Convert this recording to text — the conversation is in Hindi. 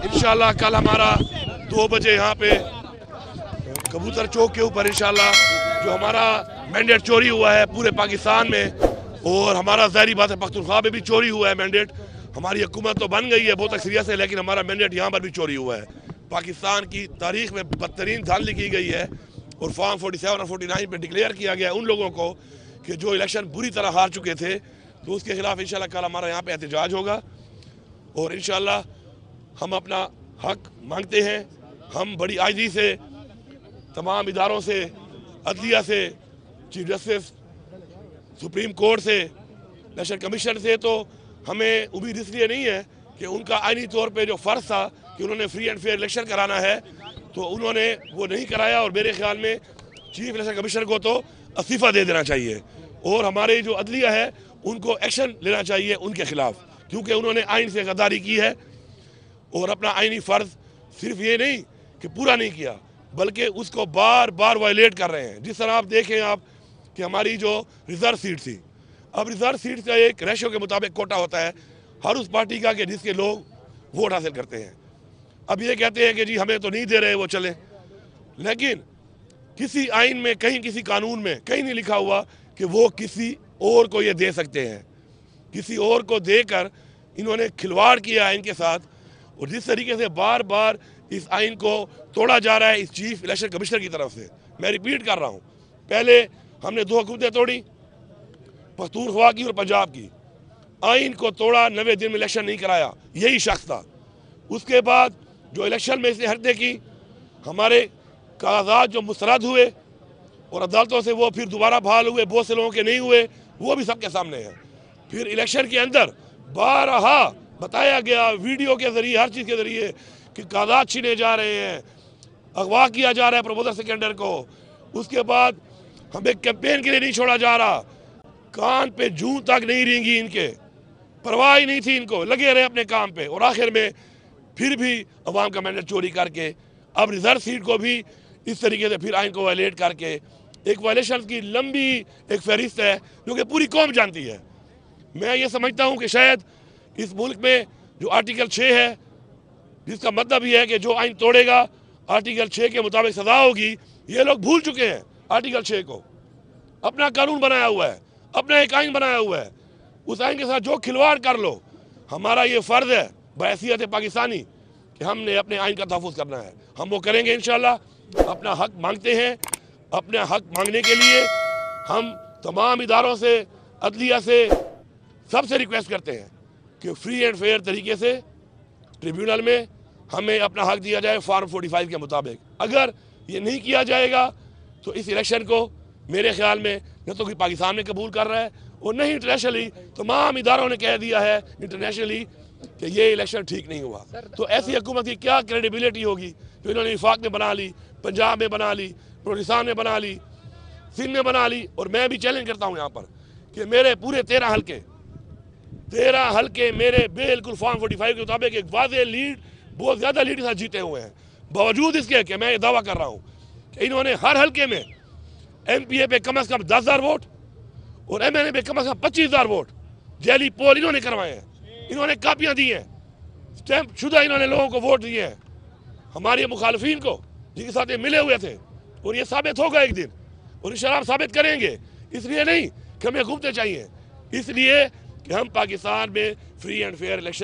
इंशाल्लाह कल हमारा 2 बजे यहाँ पे कबूतर चौक के ऊपर इंशाल्लाह जो हमारा मैंडेट चोरी हुआ है पूरे पाकिस्तान में, और हमारा ज़ाहिर बात है पख्तूनख्वा में भी चोरी हुआ है मैंडेट। हमारी हुकूमत तो बन गई है बहुत अक्सरियत से, लेकिन हमारा मैंडेट यहाँ पर भी चोरी हुआ है। पाकिस्तान की तारीख में बदतरीन धांधली की गई है और फॉर्म 47 और 49 पे डिक्लेयर किया गया उन लोगों को कि जो इलेक्शन बुरी तरह हार चुके थे, तो उसके खिलाफ इंशाल्लाह कल हमारा यहाँ पे एहतजाज होगा और इंशाल्लाह हम अपना हक मांगते हैं। हम बड़ी आजिज़ी से तमाम इदारों से, अदलिया से, चीफ जस्टिस, सुप्रीम कोर्ट से, इलेक्शन कमीशन से, तो हमें उम्मीद इसलिए नहीं है कि उनका आईनी तौर पे जो फ़र्ज़ था कि उन्होंने फ्री एंड फेयर इलेक्शन कराना है तो उन्होंने वो नहीं कराया, और मेरे ख्याल में चीफ इलेक्शन कमीशनर को तो इस्तीफ़ा दे देना चाहिए और हमारे जो अदलिया है उनको एक्शन लेना चाहिए उनके खिलाफ, क्योंकि उन्होंने आइन से गद्दारी की है और अपना आइनी फ़र्ज़ सिर्फ ये नहीं कि पूरा नहीं किया बल्कि उसको बार बार वायलेट कर रहे हैं। जिस तरह आप देखें आप कि हमारी जो रिज़र्व सीट थी, अब रिज़र्व सीट का एक रेशो के मुताबिक कोटा होता है हर उस पार्टी का कि जिसके लोग वोट हासिल करते हैं। अब ये कहते हैं कि जी हमें तो नहीं दे रहे वो चले, लेकिन किसी आइन में कहीं, किसी कानून में कहीं नहीं लिखा हुआ कि वो किसी और को ये दे सकते हैं। किसी और को देकर इन्होंने खिलवाड़ किया है इनके साथ, और जिस तरीके से बार बार इस आइन को तोड़ा जा रहा है इस चीफ इलेक्शन कमिश्नर की तरफ से। मैं रिपीट कर रहा हूँ, पहले हमने 2 हुकूमतें तोड़ी, पख्तूनख्वा की और पंजाब की। आइन को तोड़ा, 90 दिन में इलेक्शन नहीं कराया, यही शख्स था। उसके बाद जो इलेक्शन में इसने हरकतें की, हमारे कागजात जो मुस्तरद हुए और अदालतों से वो फिर दोबारा बहाल हुए, बहुत से लोगों के नहीं हुए, वो भी सबके सामने है। फिर इलेक्शन के अंदर बारहा बताया गया वीडियो के ज़रिए, हर चीज़ के ज़रिए कि कागजात छीने जा रहे हैं, अगवा किया जा रहा है प्रपोजर सेकेंडर को। उसके बाद हमें कैंपेन के लिए नहीं छोड़ा जा रहा, कान पे जूं तक नहीं रेंगी इनके, परवाह ही नहीं थी इनको, लगे रहे अपने काम पे, और आखिर में फिर भी अवाम का मैंडेट चोरी करके अब रिजर्व सीट को भी इस तरीके से फिर आइन को वायलेट करके एक वायलेशन की लंबी एक फहरिस्त है जो कि पूरी कौम जानती है। मैं ये समझता हूँ कि शायद इस मुल्क में जो आर्टिकल 6 है, जिसका मतलब ये है कि जो आइन तोड़ेगा आर्टिकल 6 के मुताबिक सजा होगी, ये लोग भूल चुके हैं आर्टिकल 6 को। अपना कानून बनाया हुआ है, अपना एक आइन बनाया हुआ है, उस आइन के साथ जो खिलवाड़ कर लो, हमारा ये फ़र्ज़ है बहैसियत पाकिस्तानी कि हमने अपने आइन का तहफ़्फ़ुज़ करना है। हम वो करेंगे इंशाल्लाह। अपना हक मांगते हैं, अपना हक मांगने के लिए हम तमाम इदारों से, अदलिया से, सबसे रिक्वेस्ट करते हैं कि फ्री एंड फेयर तरीके से ट्रिब्यूनल में हमें अपना हक दिया जाए फॉर्म 45 के मुताबिक। अगर ये नहीं किया जाएगा तो इस इलेक्शन को मेरे ख्याल में न तो कोई पाकिस्तान में कबूल कर रहा है और न ही इंटरनेशनली तमाम इदारों ने कह दिया है इंटरनेशनली कि ये इलेक्शन ठीक नहीं हुआ। तो ऐसी हुकूमत की क्या क्रेडिबिलिटी होगी जो इन्होंने वफाक में बना ली, पंजाब में बना ली, बलूचिस्तान में बना ली, सिंध में बना ली। और मैं भी चैलेंज करता हूँ यहाँ पर कि मेरे पूरे 13 हल्के मेरे बिल्कुल फॉर्म 45 के मुताबिक एक वाज़ेह लीड, बहुत ज़्यादा लीड के साथ जीते हुए हैं। बावजूद इसके कि मैं ये दावा कर रहा हूँ कि इन्होंने हर हल्के में MPA पे कम से कम 10,000 वोट और MNA पे कम से कम 25,000 वोट जैली पोल इन्होंने करवाए हैं। इन्होंने कापियाँ दी हैं, स्टैम्प शुदा इन्होंने लोगों को वोट दिए हैं, हमारे मुखालफिन को जिनके साथ ये मिले हुए थे। और ये साबित होगा एक दिन, और इंशाल्लाह साबित करेंगे। इसलिए नहीं कि हमें घूमते चाहिए, इसलिए कि हम पाकिस्तान में फ्री एंड फेयर इलेक्शन